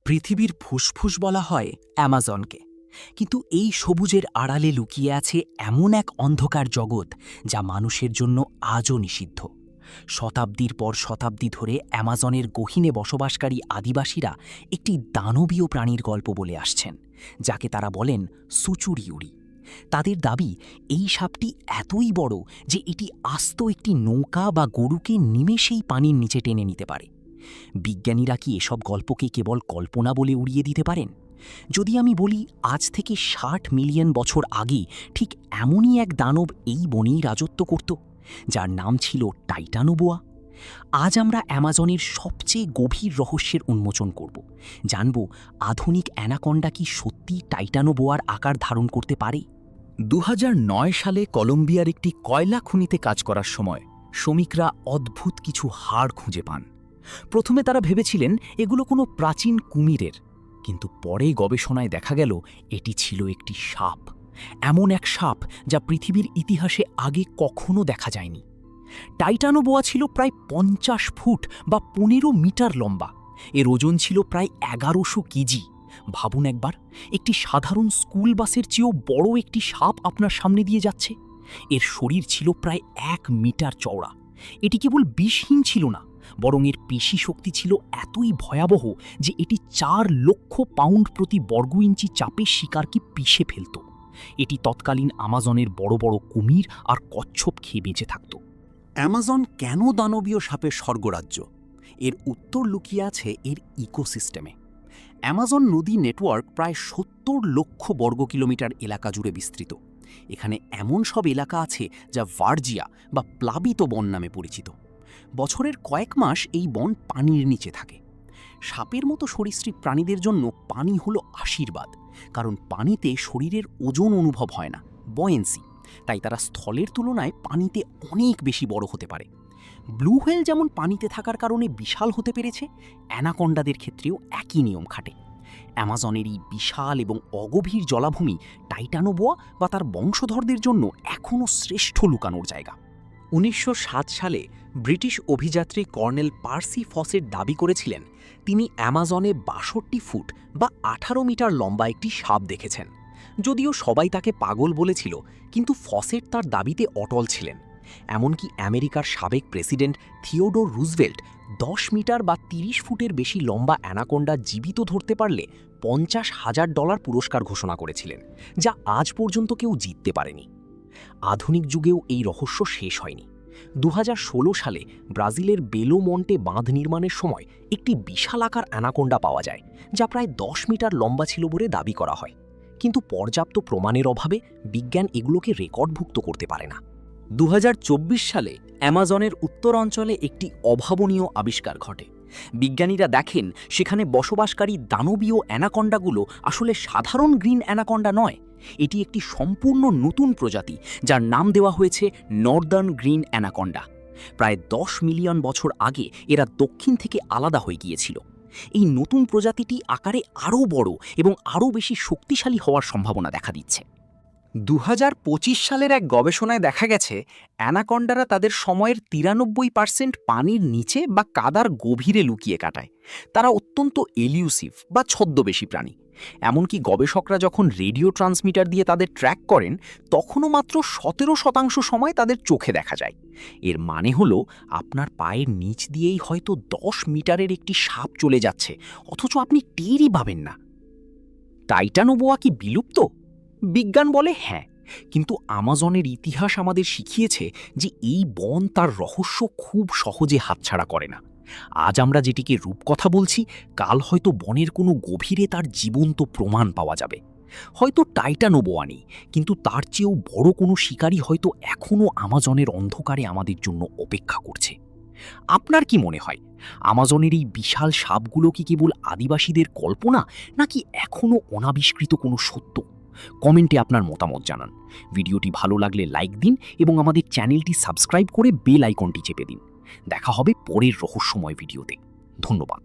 পৃথিবীর ফুসফুস বলা হয় অ্যামাজনকে, কিন্তু এই সবুজের আড়ালে লুকিয়ে আছে এমন এক অন্ধকার জগৎ যা মানুষের জন্য আজও নিষিদ্ধ। শতাব্দীর পর শতাব্দী ধরে অ্যামাজনের গহীনে বসবাসকারী আদিবাসীরা একটি দানবীয় প্রাণীর গল্প বলে আসছেন, যাকে তারা বলেন সুচুরিউরি। তাদের দাবি, এই সাপটি এতই বড় যে এটি আস্ত একটি নৌকা বা গরুকে নিমেষেই পানির নিচে টেনে নিতে পারে। বিজ্ঞানীরা কি এসব গল্পকে কেবল কল্পনা বলে উড়িয়ে দিতে পারেন? যদি আমি বলি আজ থেকে ৬০ মিলিয়ন বছর আগে ঠিক এমনই এক দানব এই বনেই রাজত্ব করত, যার নাম ছিল টাইটানোবোয়া। আজ আমরা অ্যামাজনের সবচেয়ে গভীর রহস্যের উন্মোচন করব, জানব আধুনিক অ্যানাকন্ডা কি সত্যি টাইটানোবোয়ার আকার ধারণ করতে পারে। ২০০৯ সালে কলম্বিয়ার একটি কয়লা খনিতে কাজ করার সময় শ্রমিকরা অদ্ভুত কিছু হাড় খুঁজে পান। প্রথমে তারা ভেবেছিলেন এগুলো কোনো প্রাচীন কুমিরের, কিন্তু পরে গবেষণায় দেখা গেল এটি ছিল একটি সাপ। এমন এক সাপ যা পৃথিবীর ইতিহাসে আগে কখনো দেখা যায়নি। টাইটানোবোয়া ছিল প্রায় ৫০ ফুট বা ১৫ মিটার লম্বা। এর ওজন ছিল প্রায় ১১০০ কেজি। ভাবুন একবার, একটি সাধারণ স্কুল বাসের চেয়েও বড় একটি সাপ আপনার সামনে দিয়ে যাচ্ছে। এর শরীর ছিল প্রায় ১ মিটার চওড়া। এটি কেবল বিষহীন ছিল না, বরং এর পেশি শক্তি ছিল এতই ভয়াবহ যে এটি ৪ লক্ষ পাউন্ড প্রতি বর্গ ইঞ্চি চাপে শিকারকে পিষে ফেলত। এটি তৎকালীন আমাজনের বড় বড় কুমির আর কচ্ছপ খেয়ে বেঁচে থাকত। অ্যামাজন কেন দানবীয় সাপের স্বর্গরাজ্য? এর উত্তর লুকিয়ে আছে এর ইকোসিস্টেমে। অ্যামাজন নদী নেটওয়ার্ক প্রায় ৭০ লক্ষ বর্গ কিলোমিটার এলাকা জুড়ে বিস্তৃত। এখানে এমন সব এলাকা আছে যা ভার্জিয়া বা প্লাবিত বন নামে পরিচিত। বছরের কয়েক মাস এই বন পানির নিচে থাকে। সাপের মতো সরীসৃপ প্রাণীদের জন্য পানি হলো আশীর্বাদ, কারণ পানিতে শরীরের ওজন অনুভব হয় না, বয়েন্সি। তাই তারা স্থলের তুলনায় পানিতে অনেক বেশি বড় হতে পারে। ব্লু হোয়েল যেমন পানিতে থাকার কারণে বিশাল হতে পেরেছে, অ্যানাকন্ডাদের ক্ষেত্রেও একই নিয়ম খাটে। অ্যামাজনের এই বিশাল এবং অগভীর জলাভূমি টাইটানোবোয়া বা তার বংশধরদের জন্য এখনও শ্রেষ্ঠ লুকানোর জায়গা। ১৯০৭ সালে ব্রিটিশ অভিযাত্রী কর্নেল পার্সি ফসেট দাবি করেছিলেন তিনি অ্যামাজনে ৬২ ফুট বা ১৮ মিটার লম্বা একটি সাপ দেখেছেন। যদিও সবাই তাকে পাগল বলেছিল, কিন্তু ফসেট তার দাবিতে অটল ছিলেন। এমনকি আমেরিকার সাবেক প্রেসিডেন্ট থিওডোর রুজভেল্ট ১০ মিটার বা ৩০ ফুটের বেশি লম্বা অ্যানাকন্ডা জীবিত ধরতে পারলে $৫০,০০০ পুরস্কার ঘোষণা করেছিলেন, যা আজ পর্যন্ত কেউ জিততে পারেনি। আধুনিক যুগেও এই রহস্য শেষ হয়নি। ২০১৬ সালে ব্রাজিলের বেলো মন্টে বাঁধ নির্মাণের সময় একটি বিশালাকার অ্যানাকন্ডা পাওয়া যায়, যা প্রায় ১০ মিটার লম্বা ছিল বলে দাবি করা হয়। কিন্তু পর্যাপ্ত প্রমাণের অভাবে বিজ্ঞান এগুলোকে রেকর্ডভুক্ত করতে পারে না। ২০২৪ সালে অ্যামাজনের উত্তর অঞ্চলে একটি অভাবনীয় আবিষ্কার ঘটে। বিজ্ঞানীরা দেখেন সেখানে বসবাসকারী দানবীয় অ্যানাকন্ডাগুলো আসলে সাধারণ গ্রিন অ্যানাকন্ডা নয়। এটি একটি সম্পূর্ণ নতুন প্রজাতি, যার নাম দেওয়া হয়েছে নর্দার্ন গ্রিন অ্যানাকন্ডা। প্রায় ১০ মিলিয়ন বছর আগে এরা দক্ষিণ থেকে আলাদা হয়ে গিয়েছিল। এই নতুন প্রজাতিটি আকারে আরও বড় এবং আরও বেশি শক্তিশালী হওয়ার সম্ভাবনা দেখা দিচ্ছে। ২০২৫ সালের এক গবেষণায় দেখা গেছে অ্যানাকন্ডারা তাদের সময়ের ৯৩% পানির নিচে বা কাদার গভীরে লুকিয়ে কাটায়। তারা অত্যন্ত এলিউসিভ বা ছদ্মবেশী প্রাণী। এমনকি গবেষকরা যখন রেডিও ট্রান্সমিটার দিয়ে তাদের ট্র্যাক করেন, তখনও মাত্র ১৭% সময় তাদের চোখে দেখা যায়। এর মানে হলো আপনার পায়ের নিচ দিয়েই হয়তো ১০ মিটারের একটি সাপ চলে যাচ্ছে, অথচ আপনি টেরই পাবেন না। টাইটানোবোয়া কি বিলুপ্ত? বিজ্ঞান বলে হ্যাঁ, কিন্তু আমাজনের ইতিহাস আমাদের শিখিয়েছে যে এই বন তার রহস্য খুব সহজে হাতছাড়া করে না। আজ আমরা যেটিকে রূপকথা বলছি, কাল হয়তো বনের কোনো গভীরে তার জীবন্ত প্রমাণ পাওয়া যাবে। হয়তো টাইটানোবোয়া নেই, কিন্তু তার চেয়েও বড় কোনো শিকারী হয়তো এখনও আমাজনের অন্ধকারে আমাদের জন্য অপেক্ষা করছে। আপনার কি মনে হয়, আমাজনের এই বিশাল সাপগুলো কি কেবল আদিবাসীদের কল্পনা, নাকি এখনও অনাবিষ্কৃত কোনো সত্য? কমেন্টে আপনার মতামত জানান। ভিডিওটি ভালো লাগলে লাইক দিন এবং আমাদের চ্যানেলটি সাবস্ক্রাইব করে বেল আইকনটি চেপে দিন। দেখা হবে পরের রহস্যময় ভিডিওতে। ধন্যবাদ।